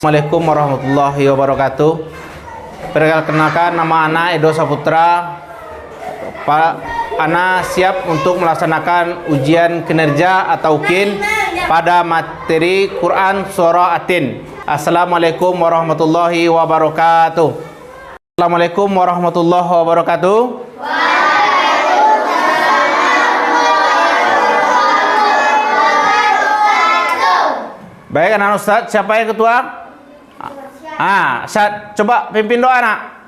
Assalamualaikum warahmatullahi wabarakatuh. Perkenalkan, nama Ana Edo Saputra. Ana siap untuk melaksanakan ujian kinerja atau UKIN pada materi Quran Surah At-Tin. Assalamualaikum warahmatullahi wabarakatuh. Assalamualaikum warahmatullahi wabarakatuh. Baik, anak Ustaz, siapa yang ketua? Ustaz, coba pimpin doa, nak.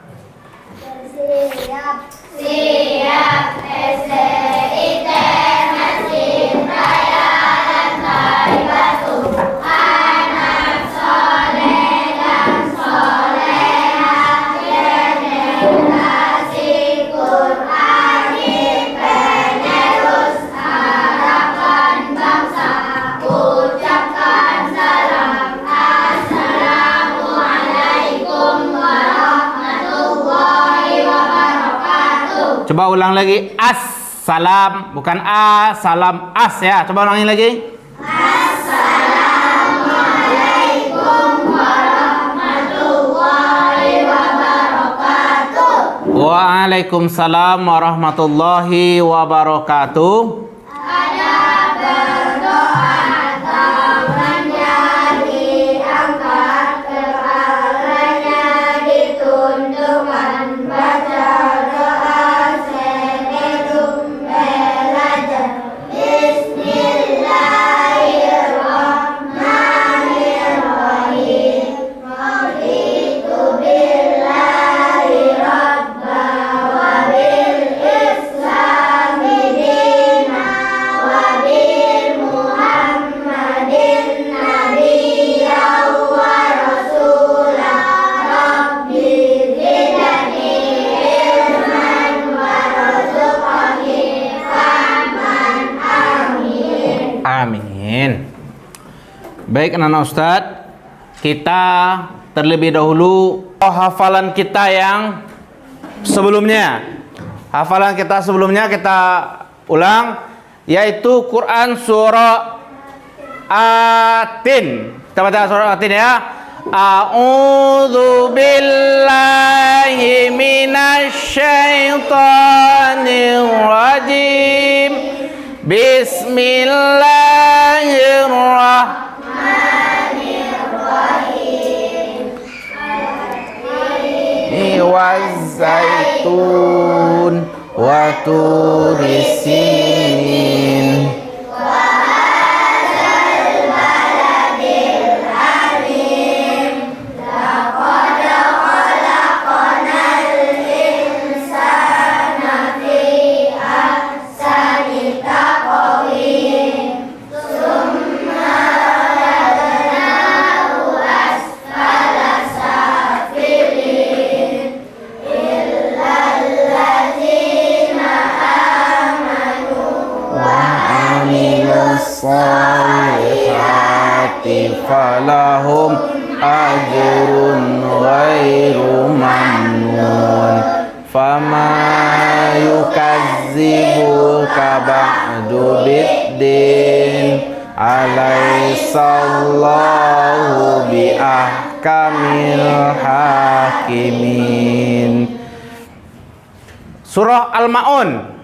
Siap, siap, SDIT, Masjid Raya Lantai Batu. Anak soleh dan solehah, generasi Qur'ani, penerus harapan bangsa. Ucapkan salam, assalamualaikum warahmatullahi wabarakatuh. Coba ulang lagi. Assalam, bukan salam as ya. Coba ulangi lagi. Assalamualaikum warahmatullahi wabarakatuh. Waalaikumsalam warahmatullahi wabarakatuh. Ada berdoa tangannya diangkat, kepalanya ditundukkan, baca doa sebelum belajar. Bismillahirrahmanirrahim. Raditu billahi rabba wa bil islami dina wa bil muhammadin nabiyya wa rasulah. Rabbi zidni ilman warzuqni fahman. Amin. Amin. Baik, anak Ustaz, kita terlebih dahulu hafalan kita yang sebelumnya. Hafalan kita sebelumnya kita ulang, yaitu Quran Surah At-Tin. Kita baca Surah At-Tin ya. A'udzu billahi minasyaitonir rajim. Bismillahirrahmanirrahim. Waz-zaitun wa turis sinin. Salihati falahum ajrun ghairu mamnun. Fama yukazzibuka ba'du biddin. Alaihissallahu biahkamil hakimin. Surah Al-Ma'un.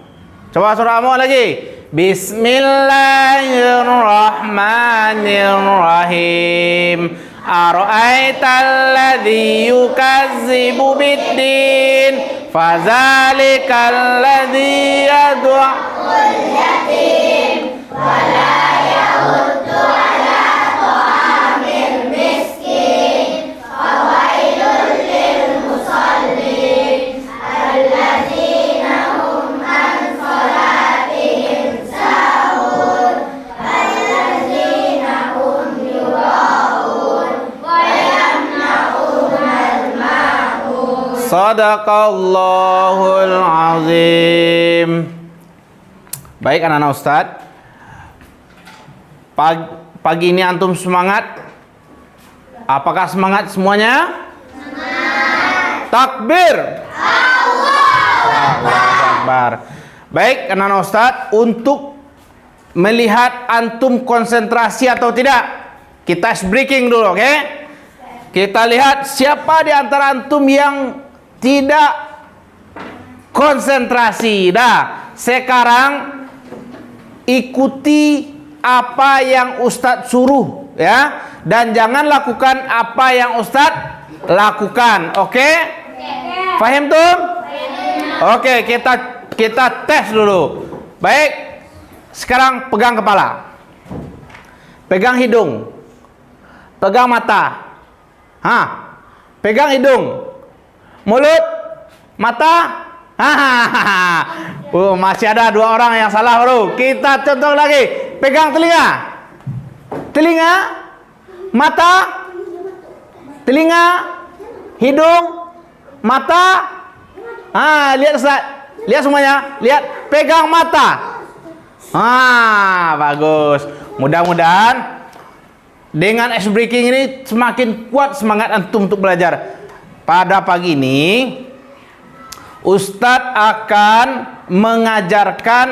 Coba surah Al-Ma'un lagi. Bismillahirrahmanirrahim. Ara'aital ladzi yukazzibu biddin, fadzalikal ladzi yad'ul yatim wa la yahuddu ala ta'amil miskin. Fawailul lil musallin alladzina hum an salatihim sahun, alladzina hum yura'un wa yamna'unal ma'un. Sadaqallahul azim. Baik, anak-anak Ustadz, pagi ini antum semangat? Apakah semangat semuanya? Semangat. Takbir. Allahu Akbar. Baik, anak-anak Ustadz, untuk melihat antum konsentrasi atau tidak, kita ice breaking dulu, oke? Kita lihat siapa di antara antum yang tidak konsentrasi. Dah, sekarang ikuti apa yang Ustadz suruh ya, dan jangan lakukan apa yang Ustadz lakukan. Oke? Fahim tuh? Oke, kita tes dulu. Baik. Sekarang pegang kepala. Pegang hidung. Pegang mata. Pegang hidung. Mulut, mata. Masih ada 2 orang yang salah baru. Kita contoh lagi. Pegang telinga. Telinga, mata, telinga, hidung, mata. Lihat Ustaz. Lihat semuanya. Lihat. Pegang mata. Bagus. Mudah-mudahan dengan ice breaking ini semakin kuat semangat antum untuk belajar. Pada pagi ini Ustadz akan mengajarkan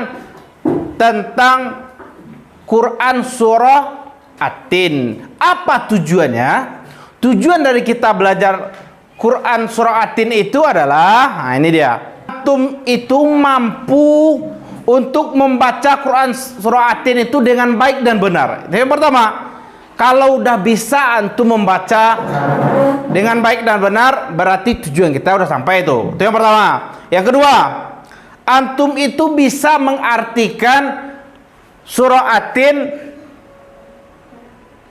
tentang Quran surah At-Tin. Apa tujuannya? Tujuan dari kita belajar Quran surah At-Tin itu adalah, ini dia. Antum itu mampu untuk membaca Quran surah At-Tin itu dengan baik dan benar. Itu yang pertama. Kalau udah bisa antum membaca dengan baik dan benar, berarti tujuan kita udah sampai itu. Itu yang pertama. Yang kedua, antum itu bisa mengartikan surah At-Tin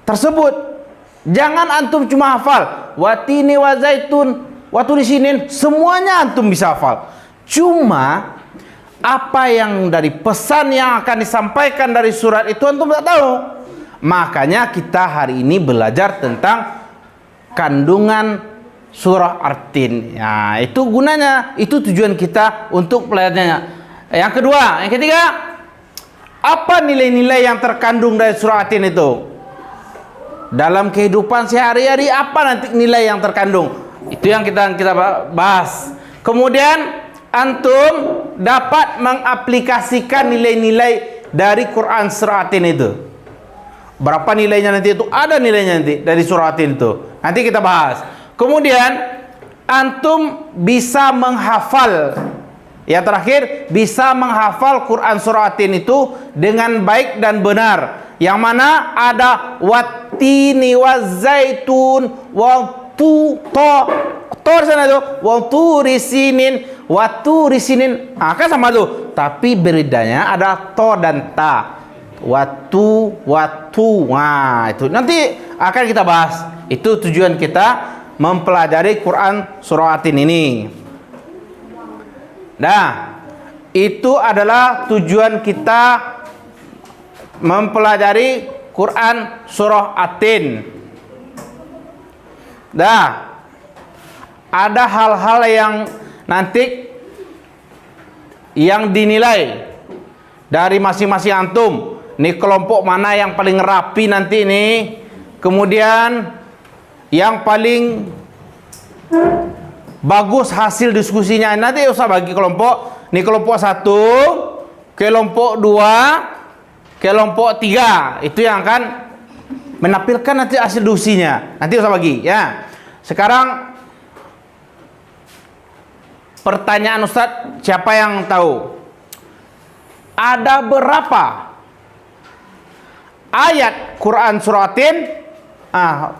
tersebut. Jangan antum cuma hafal watini wa zaitun wa turi sinin, semuanya antum bisa hafal. Cuma apa yang dari pesan yang akan disampaikan dari surat itu antum tidak tahu. Makanya kita hari ini belajar tentang kandungan surah At-Tin. Ya, itu gunanya, itu tujuan kita untuk belajarnya. Yang kedua, yang ketiga, apa nilai-nilai yang terkandung dari surah At-Tin itu? Dalam kehidupan sehari-hari apa nanti nilai yang terkandung? Itu yang kita bahas. Kemudian antum dapat mengaplikasikan nilai-nilai dari Quran surah At-Tin itu. Berapa nilainya nanti itu? Ada nilainya nanti dari surah At-Tin itu. Nanti kita bahas. Kemudian antum bisa menghafal. Yang terakhir, bisa menghafal Quran surah At-Tin itu dengan baik dan benar. Yang mana ada watini wazaitun wa tu di sana itu wa turi sinin. Kan sama tuh. Tapi bedanya ada to dan ta. Watu. Nah, itu nanti akan kita bahas. Itu tujuan kita mempelajari Quran surah At-Tin ini. Nah, itu adalah tujuan kita mempelajari Quran surah At-Tin. Nah, ada hal-hal yang nanti yang dinilai dari masing-masing antum. Ini kelompok mana yang paling rapi nanti ini. Kemudian yang paling bagus hasil diskusinya. Nanti usah bagi kelompok. Ini kelompok 1, kelompok 2, kelompok 3. Itu yang akan menampilkan nanti hasil diskusinya. Nanti usah bagi ya. Sekarang pertanyaan Ustadz, siapa yang tahu? Ada berapa ayat Quran surah At-Tin?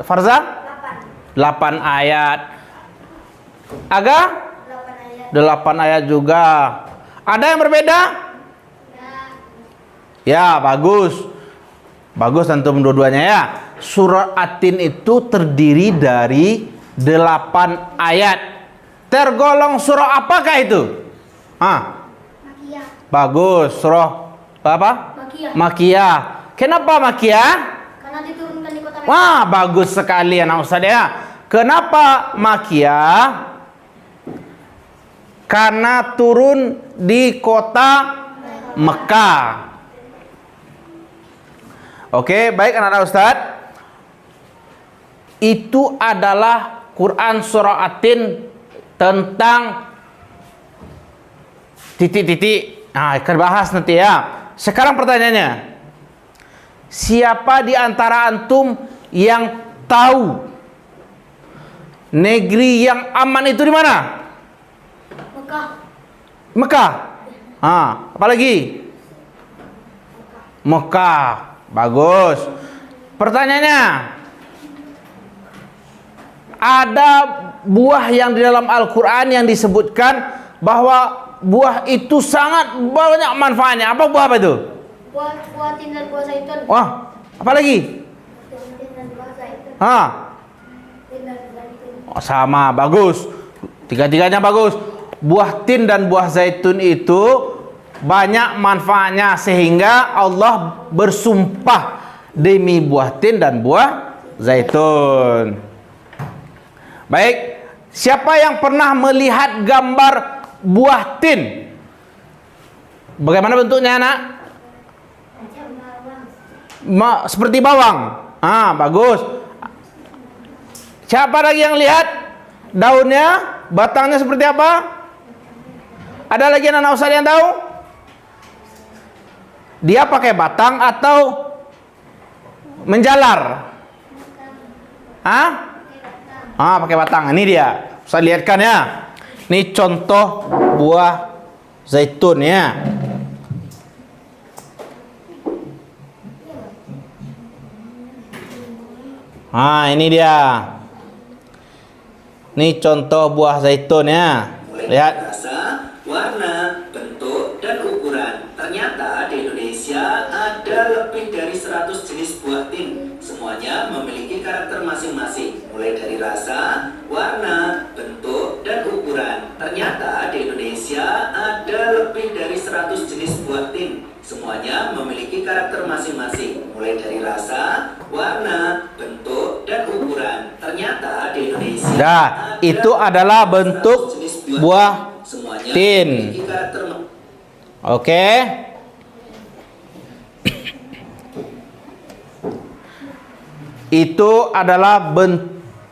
Farza? 8 ayat. Aga? 8 ayat juga. Ada yang berbeda? Ya, bagus. Bagus antum dua-duanya ya. Surah At-Tin itu terdiri dari 8 ayat. Tergolong surah apakah itu? Makiyah. Bagus. Surah apa? Makiyah. Makiyah. Kenapa Makiyah? Karena diturunkan di kota Mekah. Wah, bagus sekali anak Ustaz ya. Kenapa Makiyah? Karena turun di kota Mekah. Oke, baik anak-anak Ustaz. Itu adalah Quran surah At-Tin tentang titik-titik. Akan bahas nanti ya. Sekarang pertanyaannya, siapa di antara antum yang tahu Negeri yang aman itu di mana? Mekah. Mekah. Apa lagi? Mekah. Bagus. Pertanyaannya, ada buah yang di dalam Al-Quran yang disebutkan bahwa buah itu sangat banyak manfaatnya. Apa buah apa itu? Buah tin dan buah zaitun. Wah, apa lagi? Tin dan buah zaitun. Tin dan zaitun. Oh, sama, bagus. Tiga-tiganya bagus. Buah tin dan buah zaitun itu banyak manfaatnya sehingga Allah bersumpah demi buah tin dan buah zaitun. Baik, siapa yang pernah melihat gambar buah tin? Bagaimana bentuknya, anak? Seperti bawang. Bagus. Siapa lagi yang lihat daunnya, batangnya seperti apa? Ada lagi anak ustaz yang tahu? Dia pakai batang atau menjalar? Pakai batang. Ini dia. Ustaz lihatkan ya. Ini contoh buah zaitun ya. Ini dia. Ini contoh buah zaitun ya. Lihat. Rasa, warna, bentuk, dan ukuran. Ternyata di Indonesia ada lebih dari 100 jenis buah tin. Semuanya memiliki karakter masing-masing. Mulai dari rasa, warna, bentuk, dan ukuran. Ternyata di Indonesia ada lebih dari 100 jenis buah tin. Semuanya memiliki karakter masing-masing. Mulai dari rasa, warna, bentuk, dan ukuran. Ternyata di Indonesia itu adalah bentuk buah tin. Oke. Itu adalah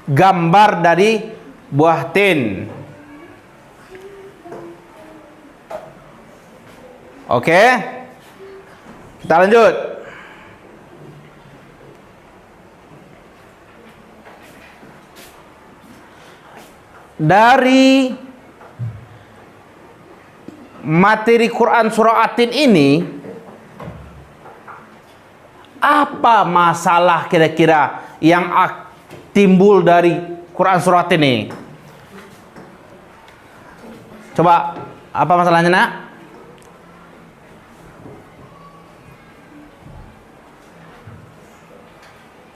gambar dari buah tin. Oke. Kita lanjut. Dari materi Quran surah At-Tin ini, apa masalah kira-kira yang timbul dari Quran surah At-Tin ini? Coba, apa masalahnya, nak?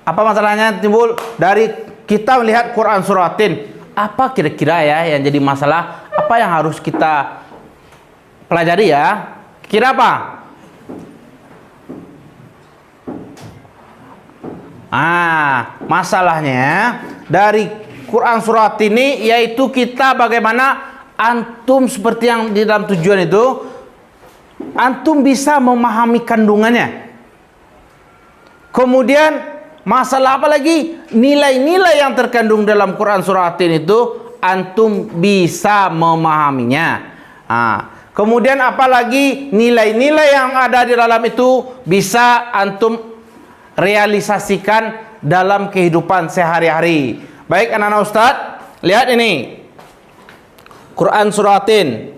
Apa masalahnya timbul dari kita melihat Quran surah At-Tin? Apa kira-kira ya yang jadi masalah? Apa yang harus kita pelajari ya? Kira apa? Masalahnya dari Quran surah At-Tin ini yaitu kita bagaimana antum seperti yang di dalam tujuan itu, antum bisa memahami kandungannya. Kemudian masalah apa lagi? Nilai-nilai yang terkandung dalam Quran surah At-Tin itu antum bisa memahaminya. Kemudian apalagi nilai-nilai yang ada di dalam itu bisa antum realisasikan dalam kehidupan sehari-hari. Baik anak-anak ustaz, lihat ini Quran surah At-Tin.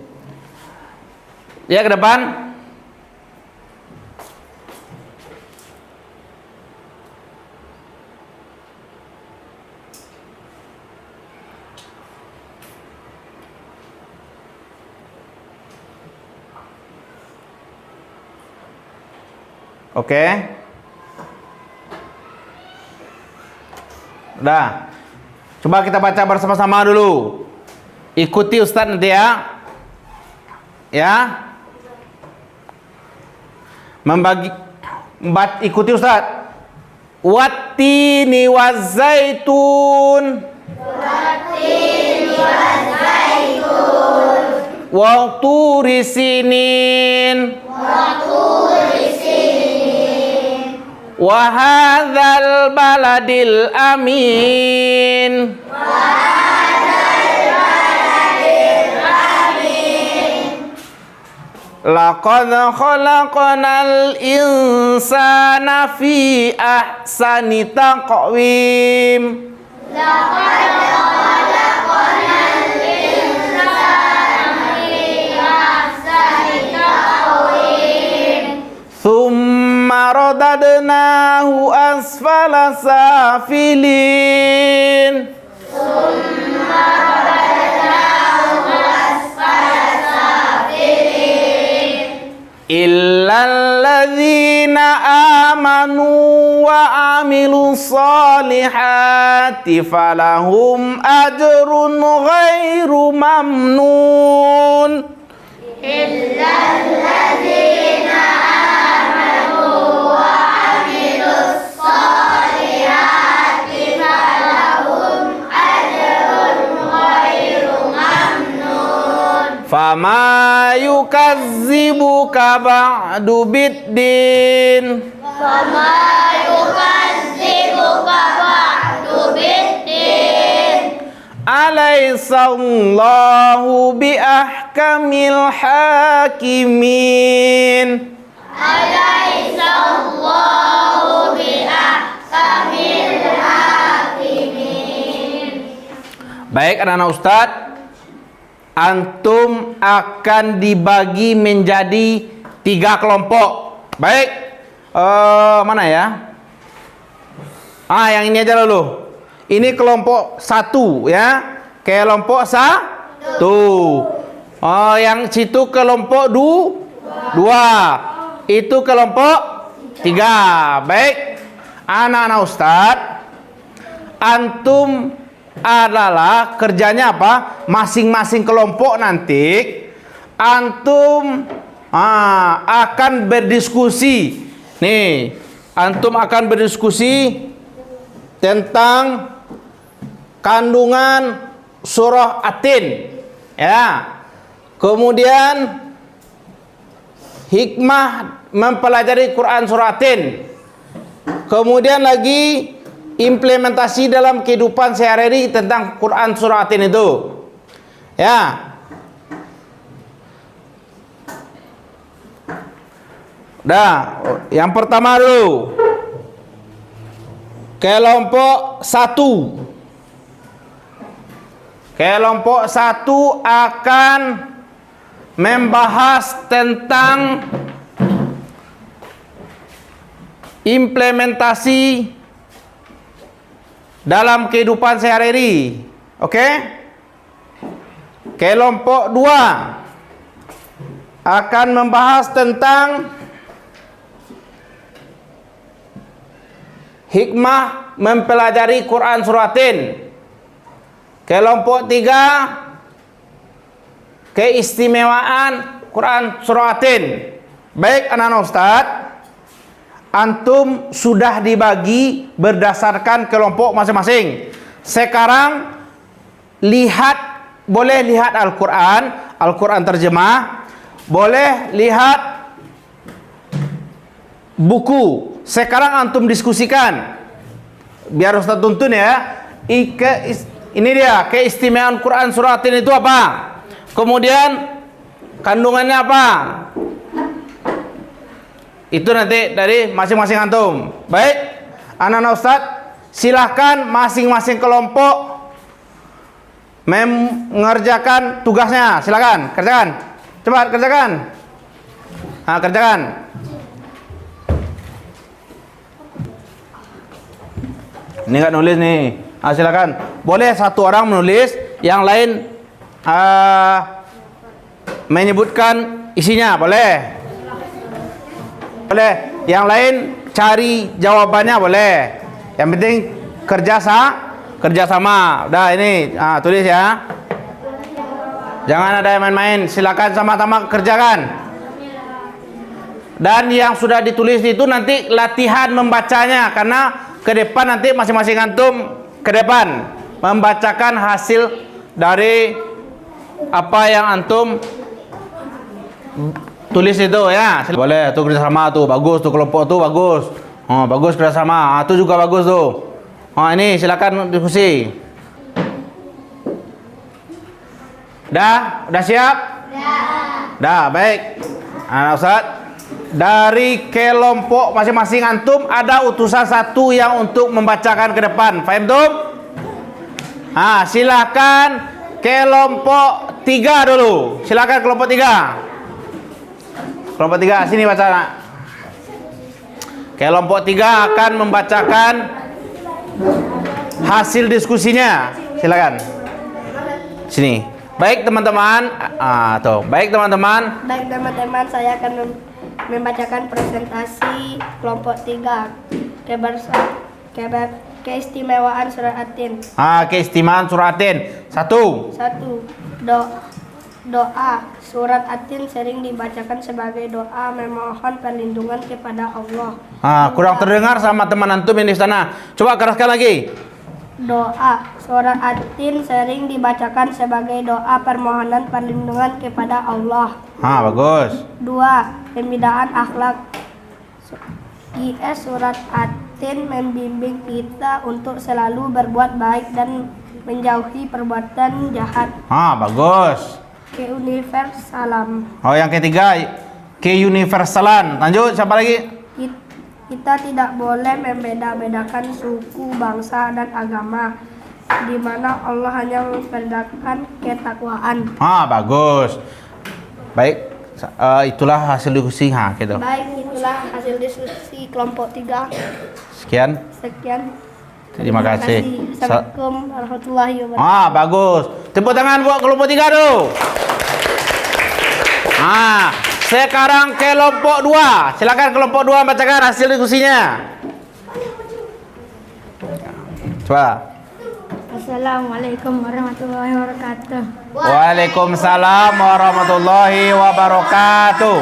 Ya, ke depan. Oke. Udah. Coba kita baca bersama-sama dulu. Ikuti Ustaz nanti ya. Ya. Ikuti Ustaz. Wattini wazaitun. Wattini wazaitun. Wa turi sinin. Wa hadzal baladil amin. Laqad khalaqnal insana fi ahsani taqwim. Laqad radadnahu asfala safilin. Illal ladzina amanu wa amilus solihati falahum ajrun ghairu mamnun. Fama yukazzibuka ba'du biddin. Alaysallahu bi ahkamil hakimin. Baik anak-anak Ustadz, antum akan dibagi menjadi 3 kelompok. Baik, mana ya? Yang ini aja dulu. Ini kelompok 1 ya. Kelompok 1. Yang situ kelompok 2. Itu kelompok 3. Baik, anak-anak Ustadz, antum adalah kerjanya apa? Masing-masing kelompok nanti antum akan berdiskusi. Nih, antum akan berdiskusi tentang kandungan surah At-Tin, ya. Kemudian hikmah mempelajari Quran surah At-Tin. Kemudian lagi implementasi dalam kehidupan sehari-hari tentang Quran surah At-Tin itu. Ya. Yang pertama dulu. Kelompok 1. Kelompok 1 akan membahas tentang implementasi dalam kehidupan sehari-hari. Oke? Kelompok 2 akan membahas tentang hikmah mempelajari Quran surah At-Tin. Kelompok 3 keistimewaan Quran surah At-Tin. Baik anak-anak Ustadz, antum sudah dibagi berdasarkan kelompok masing-masing. Sekarang boleh lihat Al-Quran terjemah, boleh lihat buku. Sekarang antum diskusikan, biar Ustaz tuntun ya. Ini dia keistimewaan Quran surah At-Tin itu apa, kemudian kandungannya apa. Itu nanti dari masing-masing antum. Baik, anak-anak Ustadz, silahkan masing-masing kelompok mengerjakan tugasnya. Silakan, kerjakan. Cepat kerjakan. Kerjakan. Ini nggak nulis nih. Silakan. Boleh satu orang menulis, yang lain menyebutkan isinya. Boleh. Boleh. Yang lain cari jawabannya boleh. Yang penting kerjasama. Udah ini tulis ya. Jangan ada yang main-main. Silakan sama-sama kerjakan. Dan yang sudah ditulis itu nanti latihan membacanya, karena ke depan nanti masing-masing antum ke depan membacakan hasil dari apa yang antum tulis itu ya. Boleh tuh kerjasama tuh, bagus tuh kelompok tuh bagus. Bagus kerjasama. Itu juga bagus tuh. Ini silakan diskusi. Udah siap? Dah, baik. Ustaz, dari kelompok masing-masing antum ada utusan 1 yang untuk membacakan ke depan. Faham tuh? Silakan kelompok 3 dulu. Silakan kelompok 3. Kelompok 3 sini baca. Kelompok 3 akan membacakan hasil diskusinya. Silakan. Sini. Baik teman-teman. Baik teman-teman. Baik teman-teman, saya akan membacakan presentasi kelompok 3 keistimewaan surat At-Tin. Keistimewaan surat At-Tin. 1. Doa. Surat At-Tin sering dibacakan sebagai doa memohon perlindungan kepada Allah. Kurang terdengar sama teman antum yang di sana. Coba keraskan lagi. Doa. Surat At-Tin sering dibacakan sebagai doa permohonan perlindungan kepada Allah. Bagus. 2. Pembinaan akhlak. Surat At-Tin membimbing kita untuk selalu berbuat baik dan menjauhi perbuatan jahat. Bagus. Keuniversalan. Yang ketiga, keuniversalan. Lanjut, siapa lagi? Kita tidak boleh membeda-bedakan suku, bangsa, dan agama, di mana Allah hanya memperdakan ketakwaan. Bagus. Baik, itulah hasil diskusi. Gitu. Baik, itulah hasil diskusi kelompok 3. Sekian. Terima kasih. Assalamualaikum warahmatullahi wabarakatuh. Bagus. Tepuk tangan buat kelompok 3 dulu. Sekarang kelompok 2. Silakan kelompok 2 bacakan hasil diskusinya. Coba. Assalamualaikum warahmatullahi wabarakatuh. Waalaikumsalam warahmatullahi wabarakatuh.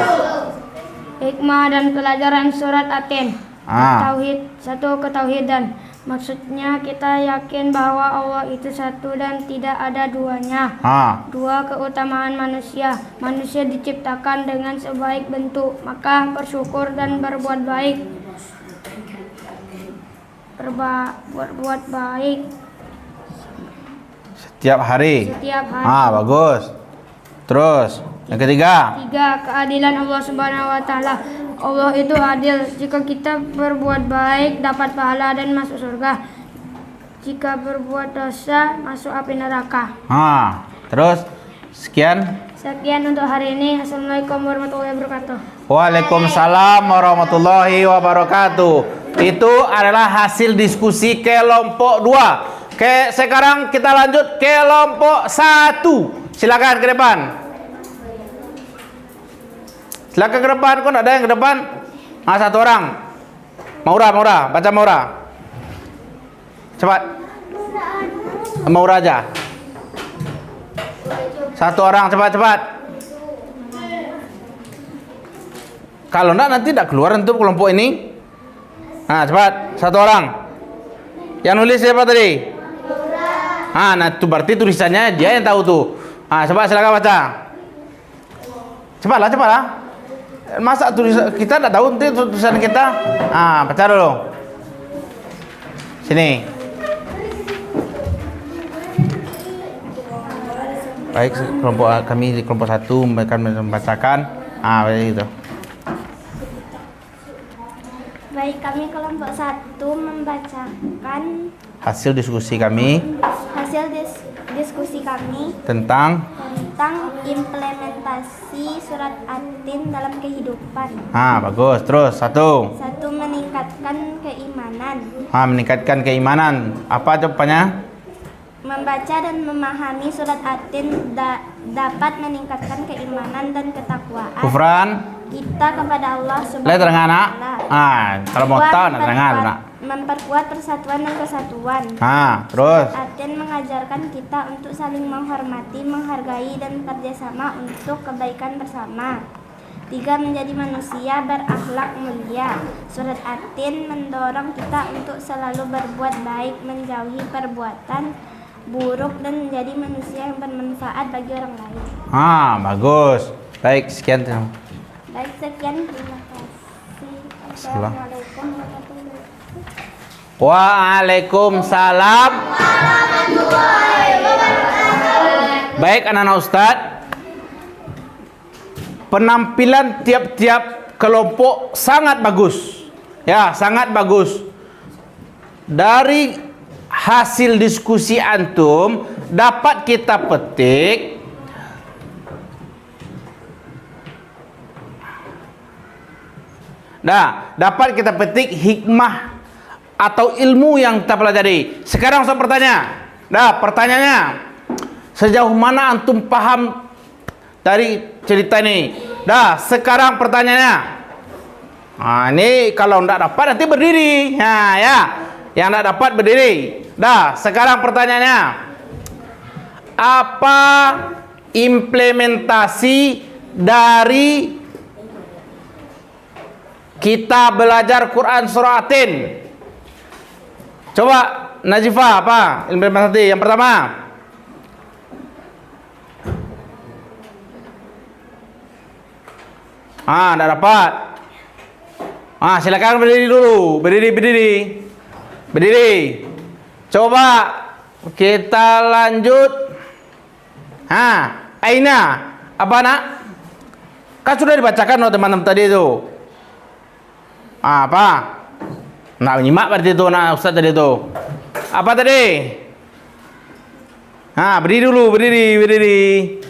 Hikmah dan pelajaran surat At-Tin. Tauhid. 1. Ketauhidan. Maksudnya kita yakin bahwa Allah itu satu dan tidak ada duanya. 2. Keutamaan manusia. Manusia diciptakan dengan sebaik bentuk, maka bersyukur dan berbuat baik. Berbuat baik Setiap hari. Bagus. Terus, yang ketiga. 3. Keadilan Allah Subhanahu wa taala. Allah itu adil. Jika kita berbuat baik dapat pahala dan masuk surga. Jika berbuat dosa masuk api neraka. Terus sekian untuk hari ini. Assalamualaikum warahmatullahi wabarakatuh. Waalaikumsalam warahmatullahi wabarakatuh. Itu adalah hasil diskusi kelompok 2. Sekarang kita lanjut kelompok 1. Silakan ke depan. Silakan ke depan. Kok ada yang ke depan? Satu orang. Maura, baca Maura. Cepat. Maura aja. Satu orang, cepat. Kalau enggak nanti tidak keluar untuk kelompok ini. Cepat. Satu orang. Yang nulis siapa tadi? Itu berarti tulisannya dia yang tahu tuh. Coba silakan baca. Cepatlah. Masa tulisan kita tidak tahu nanti tulisan kita? Baca dulu. Sini. Baik, kami di kelompok 1 akan membacakan. Begitu. Baik, kami kelompok 1 membacakan hasil diskusi kami tentang implementasi surat At-Tin dalam kehidupan. Bagus. Terus 1. Meningkatkan keimanan. Apa jawabannya? Membaca dan memahami surat At-Tin dapat meningkatkan keimanan dan ketakwaan Kufran kita kepada Allah Subhanahu wa Ta'ala. Kalau mau tahu nak. Memperkuat persatuan dan kesatuan. Terus At-Tin mengajarkan kita untuk saling menghormati, menghargai dan kerjasama untuk kebaikan bersama. 3. Menjadi manusia berakhlak mulia. Surat At-Tin mendorong kita untuk selalu berbuat baik, menjauhi perbuatan buruk dan menjadi manusia yang bermanfaat bagi orang lain. Bagus. Baik, sekian. Terima kasih. Assalamualaikum warahmatullahi wabarakatuh. Waalaikumsalam. Baik, anak-anak Ustadz, penampilan tiap-tiap kelompok sangat bagus. Sangat bagus. Dari hasil diskusi antum dapat kita petik Dah, dapat kita petik hikmah atau ilmu yang kita pelajari. Sekarang saya bertanya. Dah, pertanyaannya, sejauh mana antum paham dari cerita ini? Dah, sekarang pertanyaannya. Ini kalau tidak dapat nanti berdiri. Ya. Yang tidak dapat berdiri. Dah, sekarang pertanyaannya. Apa implementasi dari kita belajar Quran surah Atin? Coba Najifah, apa implementasi? Yang pertama. Tidak dapat. Silakan berdiri dulu. Berdiri. Coba kita lanjut. Aina, apa nak? Kan sudah dibacakan teman-teman tadi itu. Apa? Nak menyimak berarti itu nak Ustaz tadi itu. Apa tadi? Berdiri dulu, berdiri.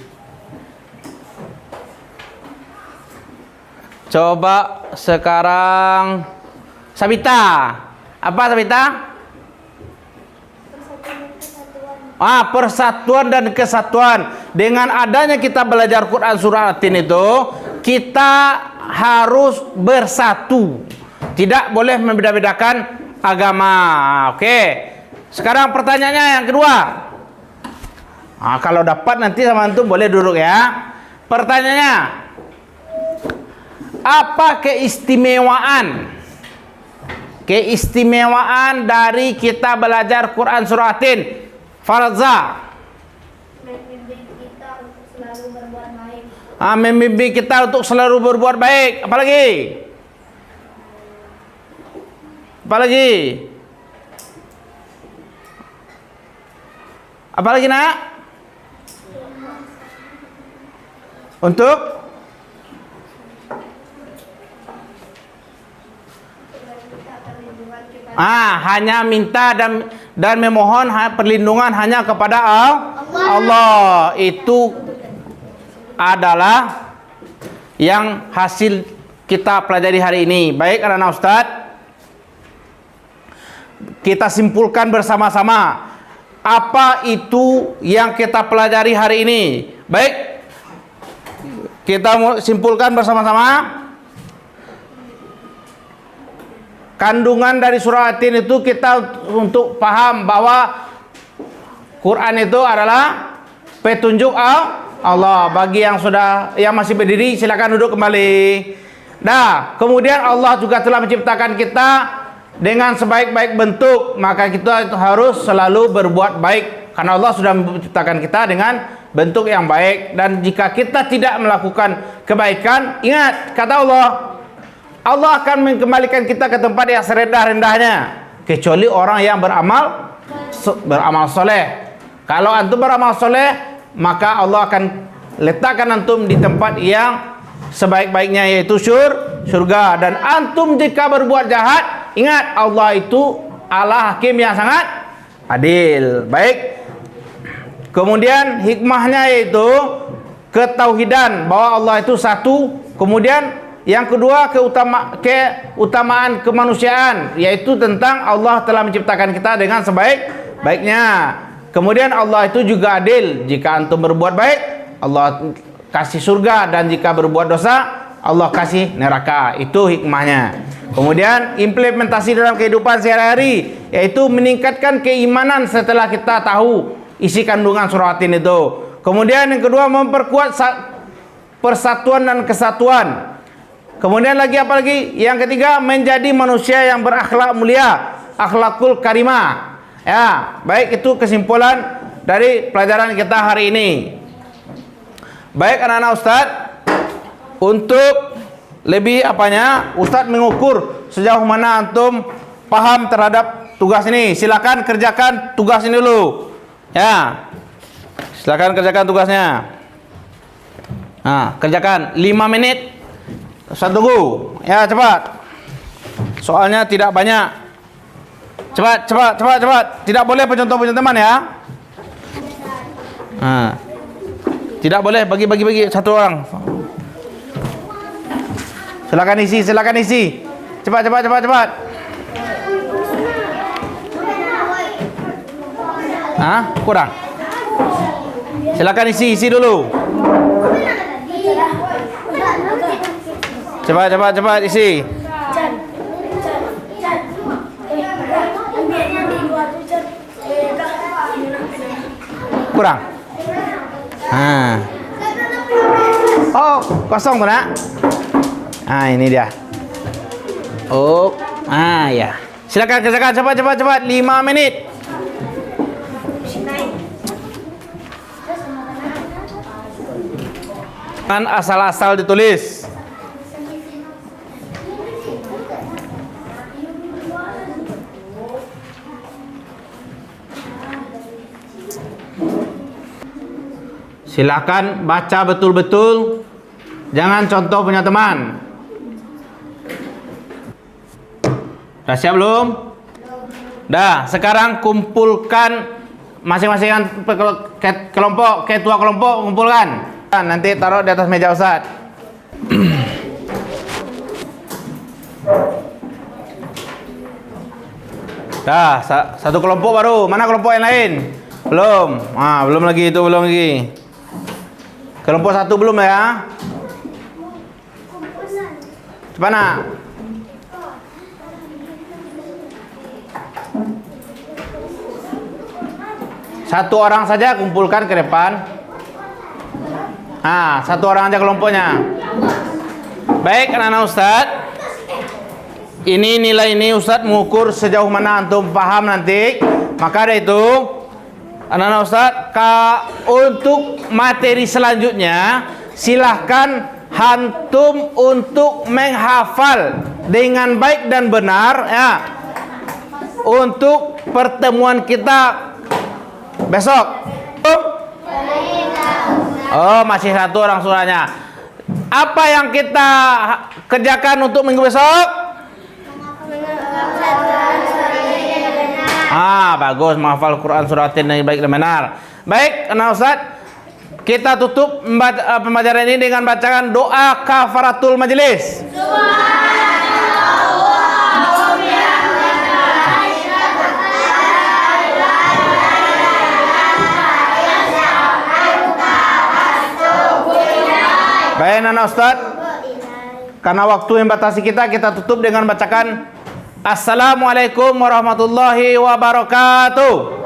Coba sekarang Sabita. Apa Sabita? Persatuan dan kesatuan. Dengan adanya kita belajar Quran surah Atin itu, kita harus bersatu. Tidak boleh membeda-bedakan agama. Oke. Sekarang pertanyaannya yang kedua. Kalau dapat nanti sama antum boleh duduk ya. Pertanyaannya, apa keistimewaan dari kita belajar Quran surah Atin? Farza. Membimbing kita untuk selalu berbuat baik. Membimbing kita untuk selalu berbuat baik. Apalagi? Apalagi nak? Untuk hanya minta dan memohon perlindungan hanya kepada Allah. Itu adalah yang hasil kita pelajari hari ini. Baik anak-anak Ustaz, kita simpulkan bersama-sama apa itu yang kita pelajari hari ini. Baik, kita simpulkan bersama-sama. Kandungan dari surah Atin itu kita untuk paham bahwa Quran itu adalah petunjuk Allah. Bagi yang masih berdiri, silakan duduk kembali. Kemudian Allah juga telah menciptakan kita dengan sebaik-baik bentuk, maka kita harus selalu berbuat baik karena Allah sudah menciptakan kita dengan bentuk yang baik. Dan jika kita tidak melakukan kebaikan, ingat kata Allah akan mengembalikan kita ke tempat yang serendah-rendahnya, kecuali orang yang beramal soleh. Kalau antum beramal soleh, maka Allah akan letakkan antum di tempat yang sebaik-baiknya, yaitu surga. Dan antum jika berbuat jahat, ingat Allah itu Allah hakim yang sangat adil. Baik. Kemudian hikmahnya yaitu ketauhidan bahwa Allah itu satu. Kemudian yang kedua, keutamaan kemanusiaan, yaitu tentang Allah telah menciptakan kita dengan sebaik-baiknya. Kemudian Allah itu juga adil. Jika antum berbuat baik, Allah kasih surga, dan jika berbuat dosa, Allah kasih neraka. Itu hikmahnya. Kemudian implementasi dalam kehidupan sehari-hari, yaitu meningkatkan keimanan setelah kita tahu isi kandungan surah Atin itu. Kemudian yang kedua, memperkuat persatuan dan kesatuan. Kemudian apa lagi? Yang ketiga, menjadi manusia yang berakhlak mulia, akhlakul karimah. Ya, baik, itu kesimpulan dari pelajaran kita hari ini. Baik anak-anak Ustaz, untuk lebih Ustaz mengukur sejauh mana antum paham terhadap tugas ini. Silakan kerjakan tugas ini dulu. Ya. Silakan kerjakan tugasnya. Kerjakan 5 menit. Ustaz tunggu. Ya, cepat. Soalnya tidak banyak. Cepat. Tidak boleh pencontoh-pencontohan ya. Tidak boleh bagi satu orang. Silakan isi. Cepat. Hah? Kurang? Silakan isi dulu. Cepat isi. Kurang? Oh, kosong tuh nak. Ini dia. Oh, ya. Silakan kerjakan cepat. 5 menit. Jangan asal-asal ditulis. Silakan baca betul-betul. Jangan contoh punya teman. Dah siap belum? Dah, sekarang kumpulkan masing-masing kelompok, ketua kelompok kumpulkan. Nanti taruh di atas meja Ustaz. Dah, satu kelompok baru. Mana kelompok yang lain? Belum. Belum lagi. Kelompok satu belum ya? Cepat nak. Satu orang saja kumpulkan ke depan. Satu orang aja kelompoknya. Baik anak-anak Ustaz. Ini nilai ini Ustaz mengukur sejauh mana antum paham nanti. Maka dari itu anak-anak Ustaz, untuk materi selanjutnya silahkan antum untuk menghafal dengan baik dan benar ya. Untuk pertemuan kita besok. Oh, masih satu orang suaranya. Apa yang kita kerjakan untuk minggu besok? Bagus, menghafal Quran suratin yang baik dan benar. Baik, anak Ustaz, kita tutup pembelajaran ini dengan bacaan doa kafaratul majelis. Baik anak Ustaz, karena waktu yang batasi kita tutup dengan bacakan Assalamualaikum warahmatullahi wabarakatuh.